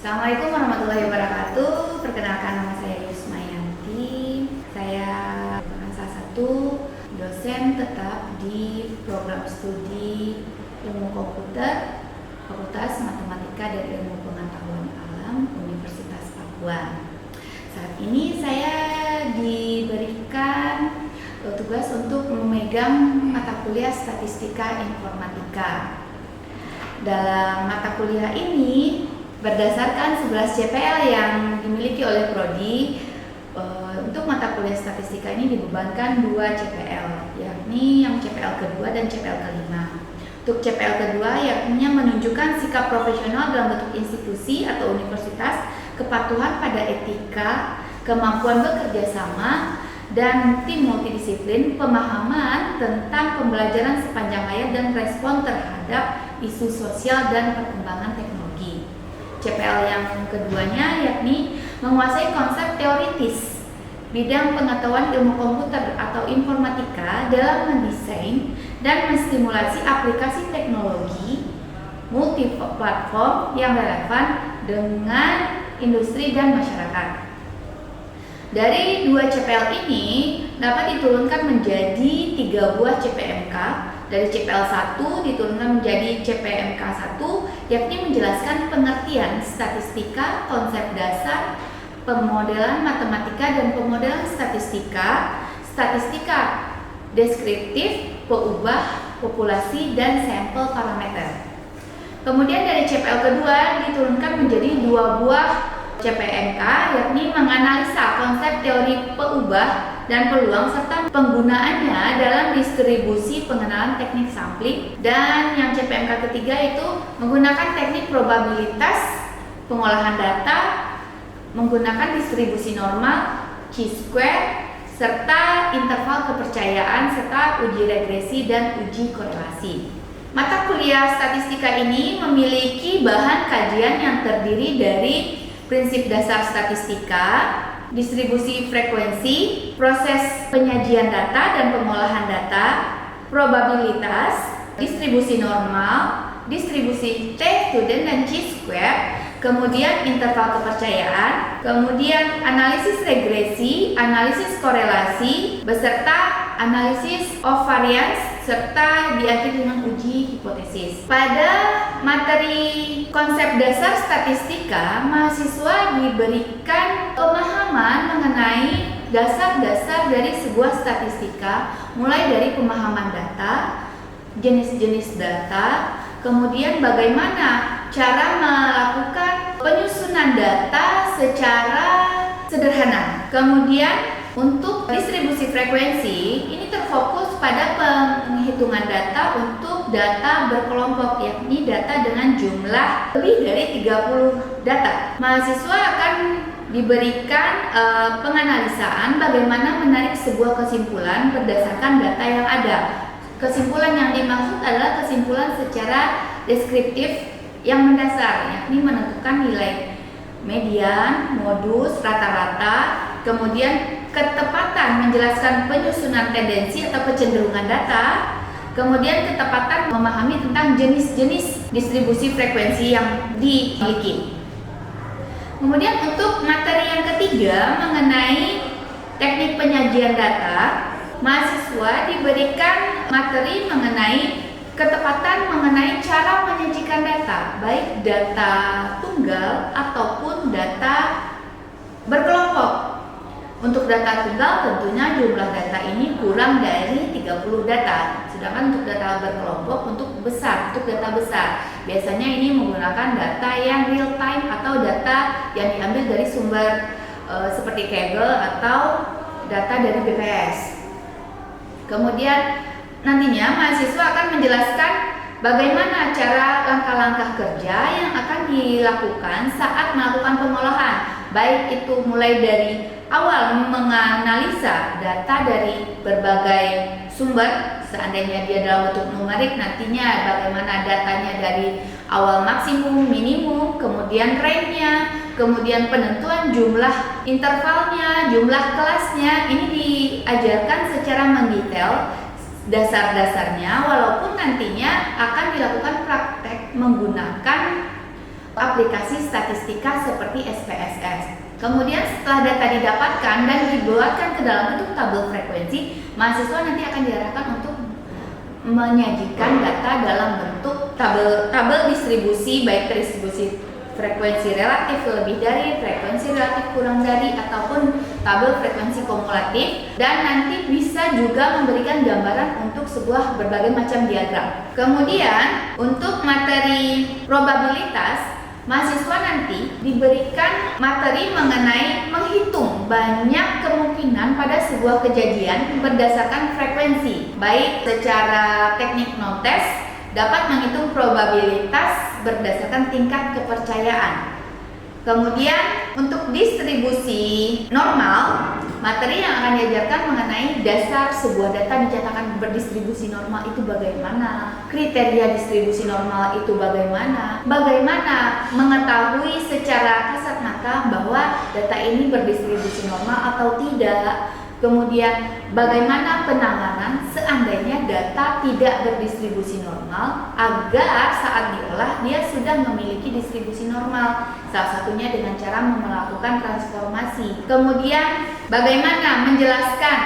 Assalamualaikum warahmatullahi wabarakatuh. Perkenalkan, nama saya Yusmayanti. Saya merupakan salah satu dosen tetap di program studi Ilmu Komputer Fakultas Matematika dan Ilmu Pengetahuan Alam Universitas Papua. Saat ini saya diberikan tugas untuk memegang mata kuliah Statistika Informatika. Dalam mata kuliah ini, berdasarkan 11 CPL yang dimiliki oleh Prodi, untuk mata kuliah statistika ini dibebankan 2 CPL, yakni yang CPL kedua dan CPL kelima. Untuk CPL kedua, yakni menunjukkan sikap profesional dalam bentuk institusi atau universitas, kepatuhan pada etika, kemampuan bekerja sama, dan tim multidisiplin, pemahaman tentang pembelajaran sepanjang hayat dan respon terhadap isu sosial dan perkembangan teknologi. CPL yang keduanya yakni menguasai konsep teoritis bidang pengetahuan ilmu komputer atau informatika dalam mendesain dan menstimulasi aplikasi teknologi multi-platform yang relevan dengan industri dan masyarakat. Dari 2 CPL ini dapat diturunkan menjadi 3 buah CPMK. Dari CPL 1 diturunkan menjadi CPMK 1, yakni menjelaskan pengertian statistika, konsep dasar, pemodelan matematika dan pemodelan statistika, statistika deskriptif, peubah, populasi, dan sampel parameter. Kemudian dari CPL kedua diturunkan menjadi 2 buah CPMK, yakni menganalisa konsep teori peubah dan peluang serta penggunaannya dalam distribusi pengenalan teknik sampling. Dan yang CPMK ketiga itu menggunakan teknik probabilitas pengolahan data, menggunakan distribusi normal, chi-square, serta interval kepercayaan, serta uji regresi dan uji korelasi. Mata kuliah statistika ini memiliki bahan kajian yang terdiri dari prinsip dasar statistika, distribusi frekuensi, proses penyajian data dan pengolahan data, probabilitas, distribusi normal, distribusi T-student dan chi-square, kemudian interval kepercayaan, kemudian analisis regresi, analisis korelasi, beserta analisis of variance, serta diakhiri dengan uji hipotesis. Pada materi konsep dasar statistika, mahasiswa diberikan pemahaman mengenai dasar-dasar dari sebuah statistika, mulai dari pemahaman data, jenis-jenis data, kemudian bagaimana cara melakukan penyusunan data secara sederhana. Kemudian untuk distribusi frekuensi, ini terfokus pada penghitungan data untuk data berkelompok, yakni data dengan jumlah lebih dari 30 data. Mahasiswa akan diberikan penganalisaan bagaimana menarik sebuah kesimpulan berdasarkan data yang ada. Kesimpulan yang dimaksud adalah kesimpulan secara deskriptif yang mendasar, yakni menentukan nilai median, modus, rata-rata, kemudian ketepatan menjelaskan penyusunan tendensi atau kecenderungan data, kemudian ketepatan memahami tentang jenis-jenis distribusi frekuensi yang dimiliki. Kemudian untuk materi yang ketiga mengenai teknik penyajian data, mahasiswa diberikan materi mengenai ketepatan mengenai cara menyajikan data, baik data tunggal ataupun data berkelompok. Untuk data tunggal tentunya jumlah data ini kurang dari 30 data. Sedangkan untuk data berkelompok untuk data besar, biasanya ini menggunakan data yang real time atau data yang diambil dari sumber seperti Kaggle atau data dari BPS. Kemudian nantinya mahasiswa akan menjelaskan bagaimana cara langkah-langkah kerja yang akan akan dilakukan saat melakukan pengolahan, baik itu mulai dari awal menganalisa data dari berbagai sumber, seandainya dia dalam bentuk numerik, nantinya bagaimana datanya dari awal maksimum, minimum, kemudian range-nya, kemudian penentuan jumlah intervalnya, jumlah kelasnya. Ini diajarkan secara mendetail dasar-dasarnya, walaupun nantinya akan dilakukan praktek menggunakan aplikasi statistika seperti SPSS. Kemudian setelah data didapatkan dan dibuatkan ke dalam bentuk tabel frekuensi, mahasiswa nanti akan diarahkan untuk menyajikan data dalam bentuk tabel distribusi, baik distribusi frekuensi relatif lebih dari, frekuensi relatif kurang dari, ataupun tabel frekuensi kumulatif, dan nanti bisa juga memberikan gambaran untuk sebuah berbagai macam diagram. Kemudian untuk materi probabilitas, mahasiswa nanti diberikan materi mengenai menghitung banyak kemungkinan pada sebuah kejadian berdasarkan frekuensi, baik secara teknik non-test dapat menghitung probabilitas berdasarkan tingkat kepercayaan. Kemudian untuk distribusi normal, materi yang akan diajarkan mengenai dasar sebuah data dinyatakan berdistribusi normal itu bagaimana, kriteria distribusi normal itu bagaimana, bagaimana mengetahui secara kasat mata bahwa data ini berdistribusi normal atau tidak. Kemudian bagaimana penanganan seandainya data tidak berdistribusi normal agar saat diolah dia sudah memiliki distribusi normal. Salah satunya dengan cara melakukan transformasi. Kemudian bagaimana menjelaskan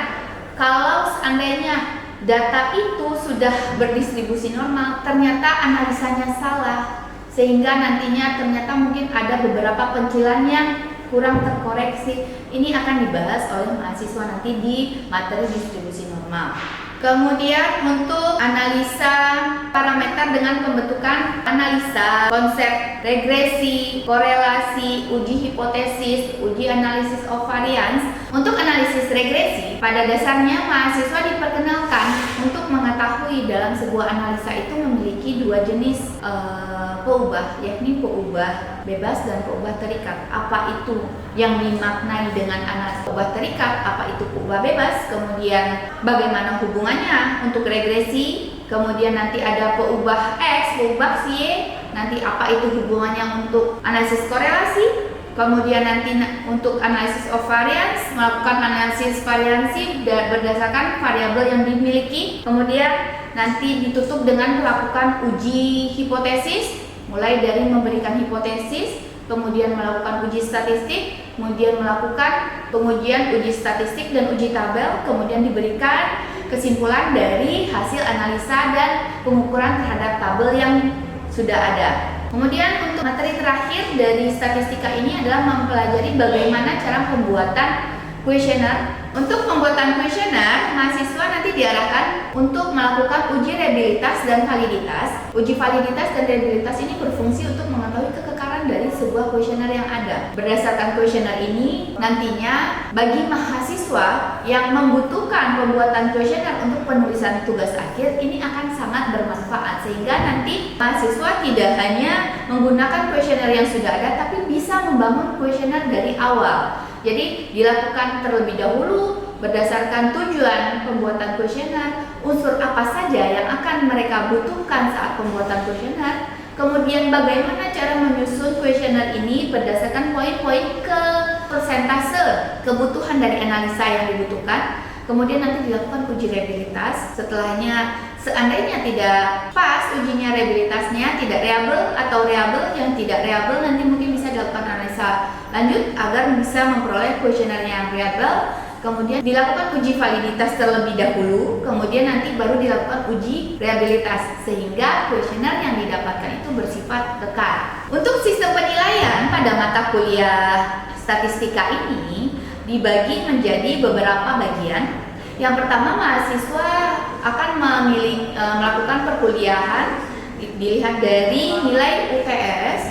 kalau seandainya data itu sudah berdistribusi normal ternyata analisanya salah, sehingga nantinya ternyata mungkin ada beberapa pencilan yang kurang terkoreksi. Ini akan dibahas oleh mahasiswa nanti di materi distribusi normal. Kemudian untuk analisa parameter dengan pembentukan analisa, konsep regresi, korelasi, uji hipotesis, uji analisis of variance. Untuk analisis regresi, pada dasarnya mahasiswa diperkenalkan untuk mengetahui dalam sebuah analisa itu memiliki dua jenis peubah, yakni peubah bebas dan peubah terikat. Apa itu yang dimaknai dengan analisa peubah terikat, apa itu peubah bebas, kemudian bagaimana hubungannya untuk regresi, kemudian nanti ada peubah X, peubah Y, nanti apa itu hubungannya untuk analisis korelasi, kemudian nanti untuk analisis of variance, melakukan analisis variansi berdasarkan variabel yang dimiliki, kemudian nanti ditutup dengan melakukan uji hipotesis, mulai dari memberikan hipotesis, kemudian melakukan uji statistik, kemudian melakukan pengujian uji statistik dan uji tabel, kemudian diberikan kesimpulan dari hasil analisa dan pengukuran terhadap tabel yang sudah ada. Kemudian untuk materi terakhir dari statistika ini adalah mempelajari bagaimana cara pembuatan kuesioner. Untuk pembuatan kuesioner, mahasiswa nanti diarahkan untuk melakukan uji reliabilitas dan validitas. Uji validitas dan reliabilitas ini berfungsi untuk mengetahui kekekalan dari sebuah kuesioner yang ada. Berdasarkan kuesioner ini, nantinya bagi mahasiswa yang membutuhkan pembuatan kuesioner untuk penulisan tugas akhir, ini akan sangat bermanfaat, sehingga nanti mahasiswa tidak hanya menggunakan kuesioner yang sudah ada, tapi bisa membangun kuesioner dari awal. Jadi dilakukan terlebih dahulu berdasarkan tujuan pembuatan kuesioner, unsur apa saja yang akan mereka butuhkan saat pembuatan kuesioner, kemudian bagaimana cara menyusun kuesioner ini berdasarkan poin-poin ke persentase kebutuhan dari analisa yang dibutuhkan, kemudian nanti dilakukan uji reliabilitas. Setelahnya seandainya tidak pas ujinya reliabilitasnya, tidak reliable atau reliable, yang tidak reliable nanti mungkin bisa dilakukan analisa lanjut agar bisa memperoleh kuesioner yang reliable. Kemudian dilakukan uji validitas terlebih dahulu, kemudian nanti baru dilakukan uji reliabilitas, sehingga kuesioner yang didapatkan itu bersifat kekal. Untuk sistem penilaian pada mata kuliah statistika ini dibagi menjadi beberapa bagian. Yang pertama, mahasiswa akan melakukan perkuliahan dilihat dari nilai UTS,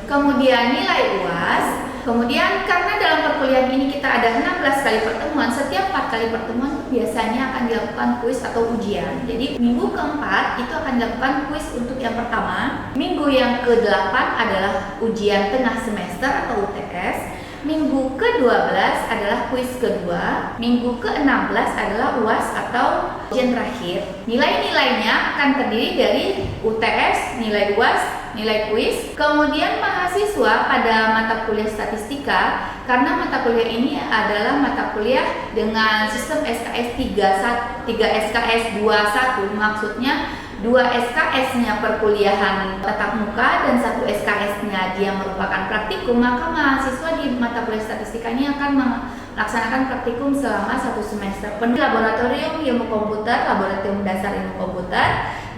kemudian nilai UAS, Kemudian karena dalam perkuliahan ini kita ada 16 kali pertemuan, setiap 4 kali pertemuan biasanya akan dilakukan kuis atau ujian. Jadi minggu keempat itu akan dilakukan kuis untuk yang pertama. Minggu yang ke-8 adalah ujian tengah semester atau UTS. Minggu ke-12 adalah kuis kedua. Minggu ke-16 adalah UAS atau ujian terakhir. Nilai-nilainya akan terdiri dari UTS, nilai UAS, nilai kuis. Kemudian mahasiswa pada mata kuliah statistika, karena mata kuliah ini adalah mata kuliah dengan sistem SKS 3 SKS 21, maksudnya 2 SKS-nya perkuliahan tatap muka dan 1 SKS-nya dia merupakan praktikum, maka mahasiswa di mata kuliah statistika ini akan melaksanakan praktikum selama 1 semester penuh laboratorium ilmu komputer, laboratorium dasar ilmu komputer,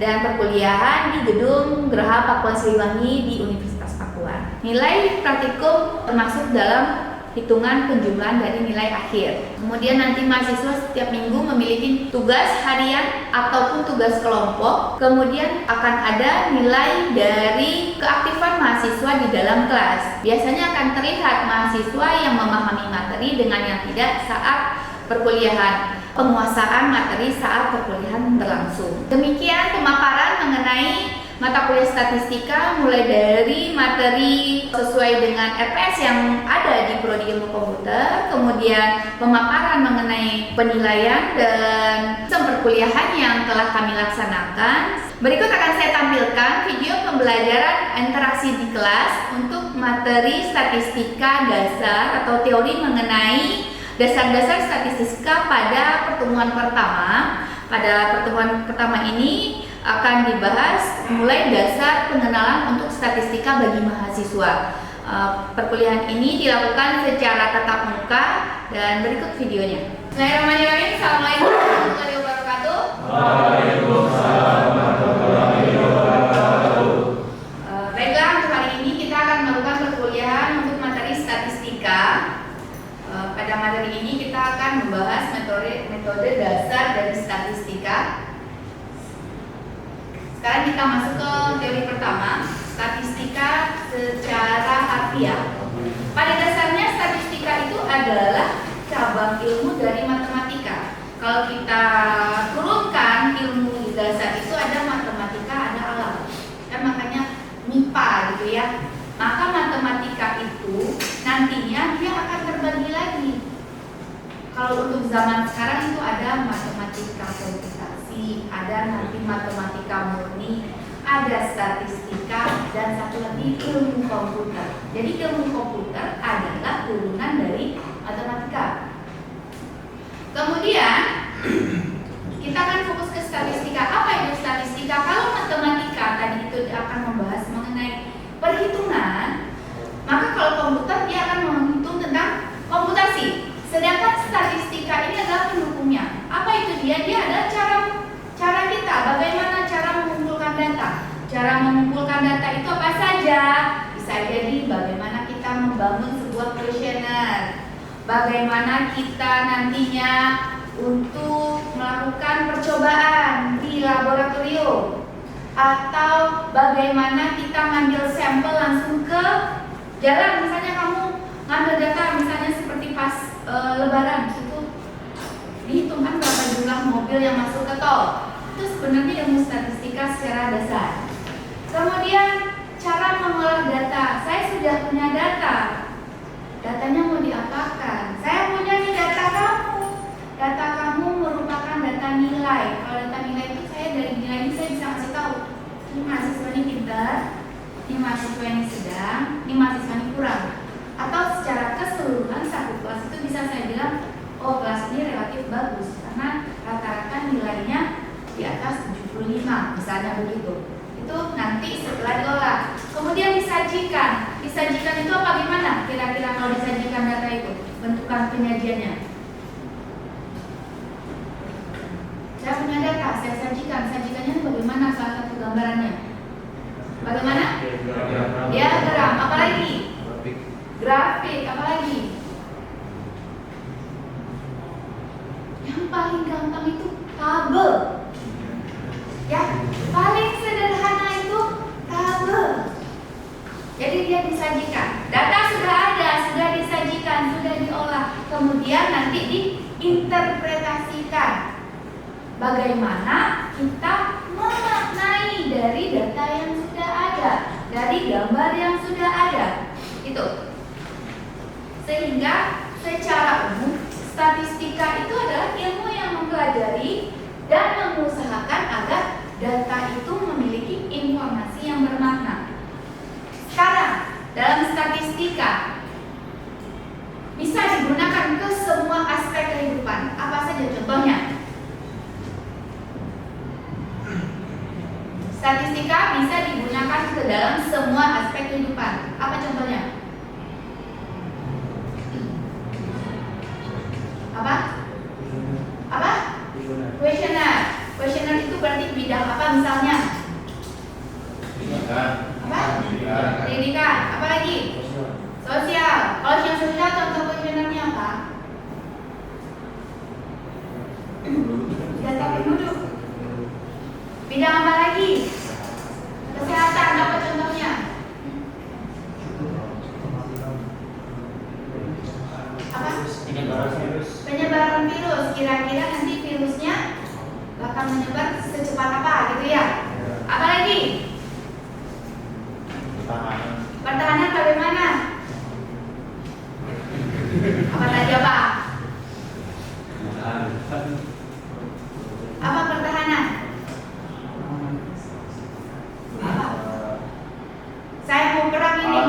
dan perkuliahan di gedung Geraha Pakuan Siliwangi di Universitas Pakuan. Nilai praktikum termasuk dalam hitungan penjumlahan dari nilai akhir. Kemudian nanti mahasiswa setiap minggu memiliki tugas harian ataupun tugas kelompok. Kemudian akan ada nilai dari keaktifan mahasiswa di dalam kelas. Biasanya akan terlihat mahasiswa yang memahami materi dengan yang tidak saat perkuliahan. Penguasaan materi saat perkuliahan berlangsung. Demikian pemaparan mengenai mata kuliah statistika, mulai dari materi sesuai dengan RPS yang ada di Prodi Ilmu Komputer, kemudian pemaparan mengenai penilaian dan sistem perkuliahan yang telah kami laksanakan. Berikut akan saya tampilkan video pembelajaran interaksi di kelas untuk materi statistika dasar atau teori mengenai dasar-dasar statistika pada pertemuan pertama. Pada pertemuan pertama ini akan dibahas mulai dasar pengenalan untuk statistika bagi mahasiswa. Perkuliahan ini dilakukan secara tatap muka dan berikut videonya. Bismillahirrahmanirrahim. Assalamualaikum warahmatullahi wabarakatuh. Waalaikumsalam warahmatullahi wabarakatuh. Baiklah, untuk hari ini kita akan melakukan perkuliahan untuk materi statistika. Pada materi ini kita akan membahas metode dasar dari statistika. Sekarang kita masuk ke teori pertama, statistika secara harfiah. Pada dasarnya statistika itu adalah cabang ilmu dari matematika. Kalau kita turunkan ilmu dasar itu ada matematika, ada alam. Dan makanya MIPA gitu ya. Maka matematika itu nantinya dia akan terbagi lagi. Kalau untuk zaman sekarang itu ada matematika komputasi, ada nanti matematika murni, ada statistika, dan satu lagi ilmu komputer. Jadi ilmu komputer adalah turunan dari matematika. Kemudian kita akan fokus ke statistika. Apa itu statistika? Kalau matematika tadi itu akan membahas mengenai perhitungan, maka kalau komputer dia akan menghitung tentang komputasi. Sedangkan statistika ini adalah pendukungnya. Apa itu dia? Dia adalah cara kita, bagaimana cara mengumpulkan data. Cara mengumpulkan data itu apa saja? Bisa jadi bagaimana kita membangun sebuah kuesioner, bagaimana kita nantinya untuk melakukan percobaan di laboratorium, atau bagaimana kita ngambil sampel langsung ke jalan. Misalnya kamu ngambil data misalnya seperti pas lebaran, itu dihitungkan berapa jumlah mobil yang masuk ke tol. Itu sebenarnya ilmu statistika secara dasar. Kemudian cara mengolah data. Saya sudah punya data. Datanya mau diapakan? Saya punya nih data kamu. Data kamu merupakan data nilai. Kalau data nilai itu saya dari nilai ini saya bisa kasih tahu. Ini mahasiswa ini pintar, ini mahasiswa ini sedang, ini mahasiswa ini kurang. Atau secara keseluruhan satu kelas itu bisa saya bilang, oh kelas ini relatif bagus karena rata-rata nilainya di atas 75, misalnya begitu. Itu nanti setelah diolah. Kemudian disajikan. Disajikan itu apa gimana? Kira-kira kalau disajikan data itu, bentukan penyajiannya. Saya punya data, saya sajikan. Sajikannya bagaimana? Salah satu gambarannya. Bagaimana? Diagram. Apalagi? Grafik. Apalagi? Yang paling gampang itu tabel. Ya, paling sederhana itu tabel. Jadi dia disajikan. Data sudah ada, sudah nanti diinterpretasikan. Bagaimana kita memaknai dari data yang sudah ada, dari gambar yang sudah ada. Itu. Sehingga secara umum statistika itu adalah ilmu yang mempelajari dan mengusahakan agar data itu memiliki informasi yang bermakna. Sekarang, dalam statistika bisa digunakan ke semua aspek kehidupan. Apa saja contohnya? Statistika bisa digunakan ke dalam semua aspek kehidupan. Apa contohnya? Apa? Apa? Kuesioner. Kuesioner itu berarti bidang apa misalnya? Apa? Pendidikan. Apa lagi? Sosial. Kalau yang sosial contoh kuesionernya apa? Data penduduk. Bidang apa lagi? Kesehatan. Apa contohnya? Apa? Penyebaran virus. Kira-kira nanti virusnya akan menyebar secepat apa gitu ya? Apa lagi? Pertahanan bagaimana? Apa tadi apa? Apa pertahanan? Apa? Saya mau perang ini.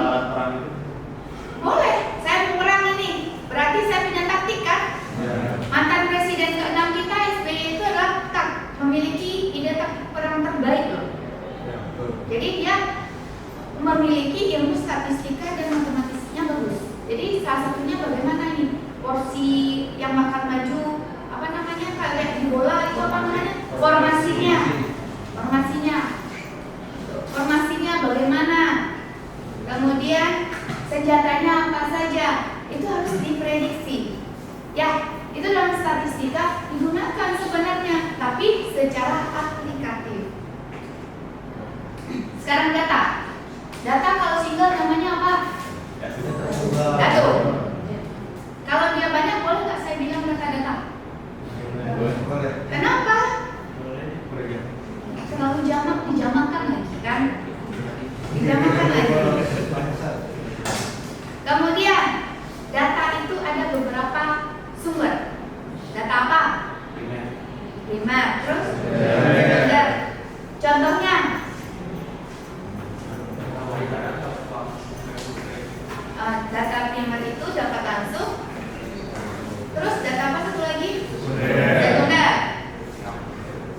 Boleh, saya mau perang ini. Berarti saya punya taktik kan? Mantan presiden ke-6 kita SBY itu adalah memiliki ide taktik perang terbaik loh. Jadi dia memiliki ilmu statistika dan matematisnya bagus. Jadi salah satunya bagaimana nih porsi yang bakal maju, apa namanya kayak di bola itu apa namanya formasinya bagaimana, kemudian senjatanya apa saja, itu harus diprediksi. Ya, itu dalam statistika digunakan sebenarnya, tapi secara aplikatif. Sekarang data kalau single namanya apa? Data. Kalau dia banyak boleh nggak saya bilang data? Kenapa? Terlalu jamak, dijamakkan lagi kan? Dijamakkan lagi. Kemudian data itu ada beberapa sumber. Data apa? Primer. Terus? Sekunder. Contohnya? Data primer itu dapat langsung. Terus data apa satu lagi? Sekunder.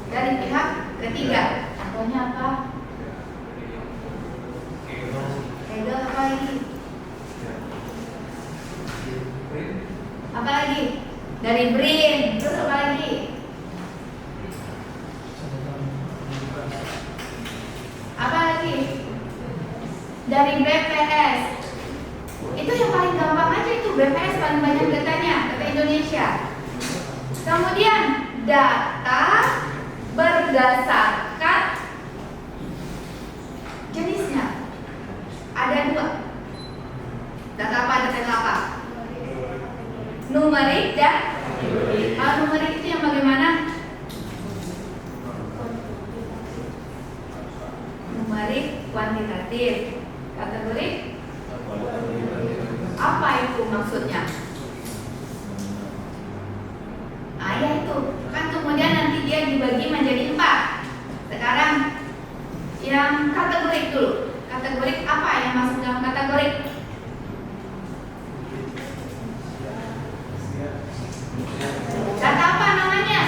Dari pihak ketiga. Contohnya apa? Segel apa lagi? Apa lagi? Dari BRIN. Terus apa lagi? Apa lagi? Dari BPS. Itu yang paling gampang aja itu BPS paling banyak datanya, data Indonesia. Kemudian data berdasarkan jenisnya. Ada dua. Data apa? Numerik dan numerik itu yang bagaimana? Numerik kuantitatif. Kategori apa itu maksudnya? Ya itu kan kemudian nanti dia dibagi menjadi 4. Sekarang yang kategorik dulu. Kategorik apa yang masuk dalam kategorik? Data apa namanya?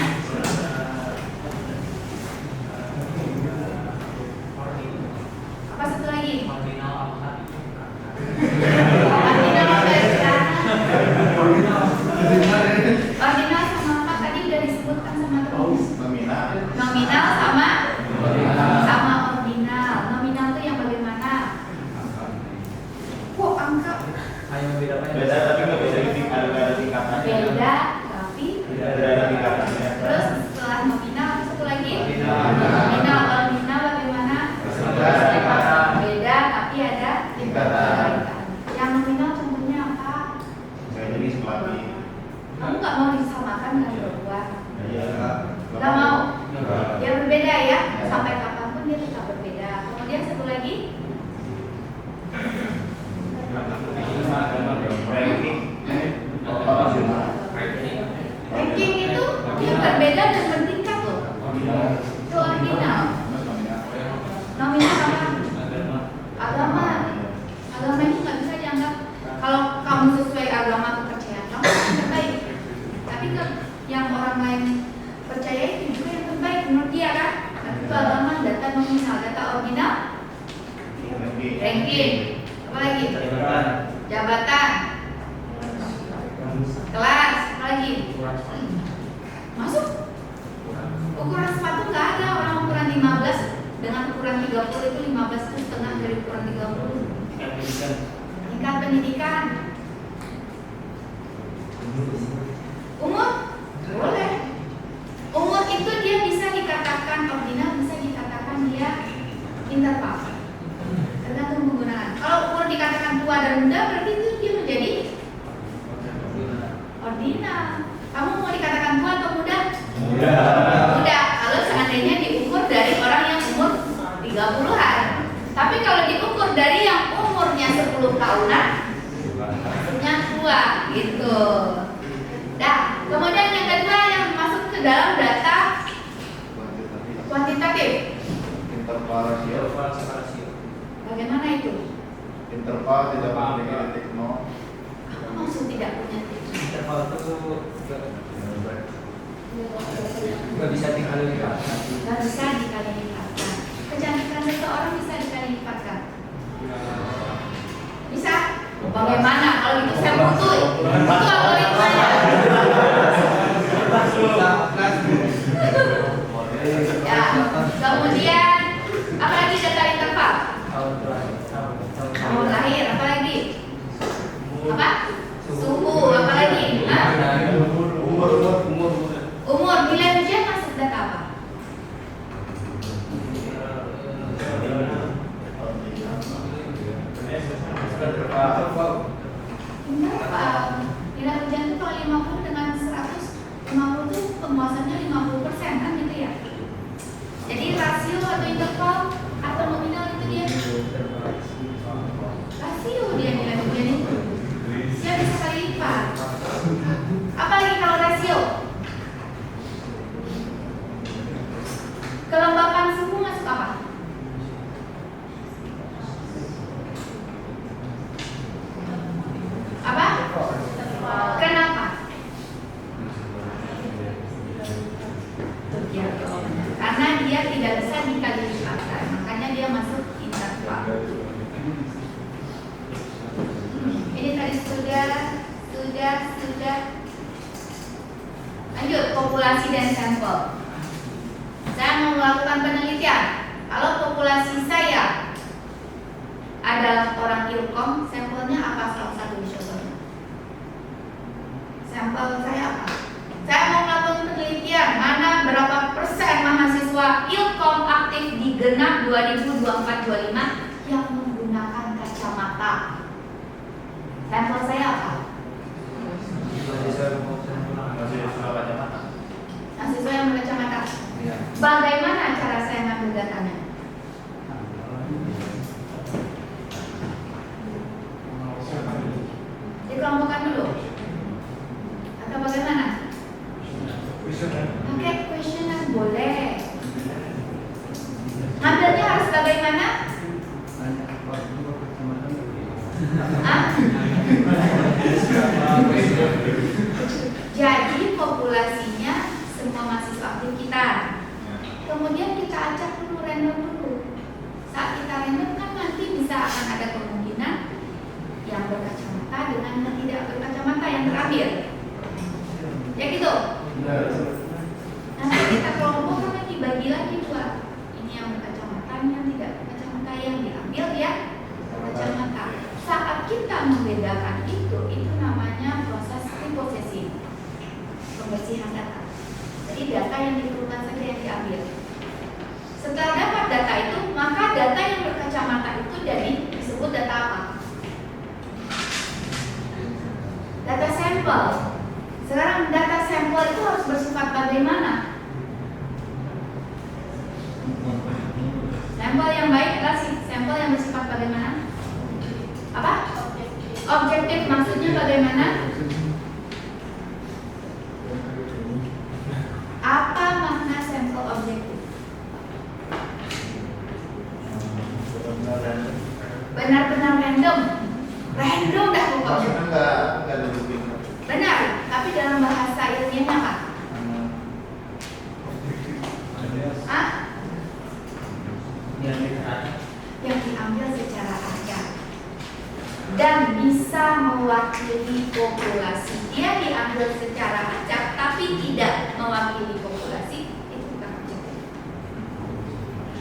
Apa satu lagi? Ordinal sama apa tadi udah disebutkan sama teman. Nominal sama ordinal. Nominal itu yang bagaimana? Kok angka? Beda tapi nggak beda tingkatannya. Beda tapi Beda tingkatannya. terus setelah nominal satu lagi ordinal bagaimana? Beda tapi ada tingkatan. Yang nominal contohnya apa? Saya jadi seperti Enggak Bikin. Apa lagi? Jabatan. Jabatan. Kelas. Apa lagi? Masuk. Ukuran sepatu nggak ada. Orang ukuran 15 dengan ukuran 30 itu 15 itu setengah dari ukuran 30. Tingkat pendidikan. Umur? Boleh. Umur itu dia bisa dikatakan ordinal, bisa dikatakan dia interval. Tergantung penggunaan. Kalau umur dikatakan tua dan muda, berarti itu dia menjadi ordinal. Kamu mau dikatakan tua atau muda? Muda. Muda. Kalau seandainya diukur dari orang yang umur 30-an. Tapi kalau diukur dari yang umurnya 10 tahunan, maksudnya tua gitu. Nah, kemudian yang kedua yang masuk ke dalam data kuantitatif. Interval rasio. Bagaimana itu? Interval tidak memiliki titik nol. Apa maksud tidak punya titik? Interval itu nggak bisa dikali lipat. Nggak bisa dikali lipatkan. Kecantikan seseorang bisa dikali lipatkan. Bisa? Bagaimana? Kalau itu saya butuh. Itu algoritmanya. Ya. Kemudian apa lagi data interval? Tahun lahir. Apa lagi? Apa? Suhu. Apa lagi? Hah? Umur. Nilai ujian masuk data apa? Interval. Nilai ujian itu kalau 50 dengan 100, 50 itu penguasanya 50% kan gitu ya. Jadi rasio atau interval atau nominal itu dia rasio dia nilai ujian itu. Dia bisa kali lipat. Apalagi kalau rasio? Kelembapan suhu masuk apa? Apa? Kenapa? Karena dia tidak bisa dikali lipatkan, makanya dia masuk interval. Ini tadi sudah. Lanjut, populasi dan sampel. Saya mau melakukan penelitian. Kalau populasi saya adalah orang Ilkom, sampelnya apa salah satu contohnya? Sampel saya apa? Saya mau melakukan penelitian mana berapa persen mahasiswa Ilkom aktif di genap 2024-25 yang menggunakan kacamata. Sampel saya apa? Mahasiswa yang berkacamata. Bagaimana cara saya ngambil datanya? Dikelompokkan dulu atau bagaimana? Pakai kuesioner boleh. Ngambilnya harus bagaimana? Hah? Jadi populasinya semua mahasiswa aktif kita. Kemudian kita acak dulu, random dulu. Saat kita random kan nanti bisa akan ada kemungkinan yang berkacamata dengan yang tidak berkacamata yang terakhir. Ya gitu. Nanti kita kelompokkan lagi, bagi lagi dua. Ini yang berkacamata, ini yang tidak berkacamata, yang diambil ya berkacamata. Saat kita membedakan itu namanya proses reprocessing, pembersihan data. Jadi data yang diperlukan saja yang diambil. Setelah dapat data itu, maka data yang berkacamata itu jadi disebut data apa? Data sampel. Sekarang data sampel itu harus bersifat bagaimana? Sampel yang baik adalah sampel yang bersifat bagaimana? Apa? Objektif maksudnya bagaimana? Apa makna sampel objektif? Benar-benar random. Random dah pokoknya. Maksudnya enggak dihubungin. Benar, tapi dalam bahasa ilmiahnya apa? Hah? Yang diambil secara acak. dan bisa mewakili populasi. Dia diambil secara acak tapi tidak mewakili populasi, itu bukan objektif.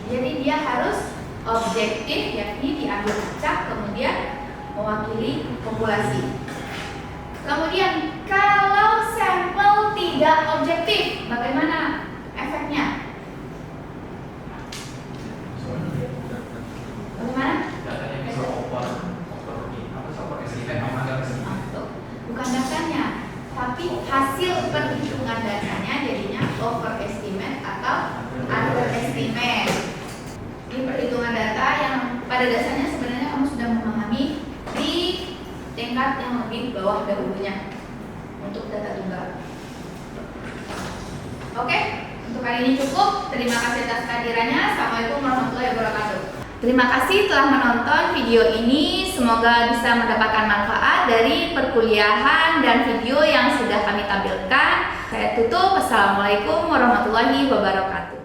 Jadi dia harus objektif, yakni diambil acak kemudian mewakili populasi. Kemudian kalau sampel tidak objektif, bagaimana efeknya? Bagaimana? Bukan datanya, tapi hasil perhitungan datanya jadinya overestimate atau underestimate. Ini perhitungan data yang pada dasarnya sebenarnya kamu sudah memahami di tingkat yang lebih bawah dahulunya untuk data tunggal. Oke, untuk kali ini cukup. Terima kasih atas kehadirannya. Assalamualaikum warahmatullahi wabarakatuh. Terima kasih telah menonton video ini. Semoga bisa mendapatkan manfaat dari perkuliahan dan video yang sudah kami tampilkan. Saya tutup. Assalamualaikum warahmatullahi wabarakatuh.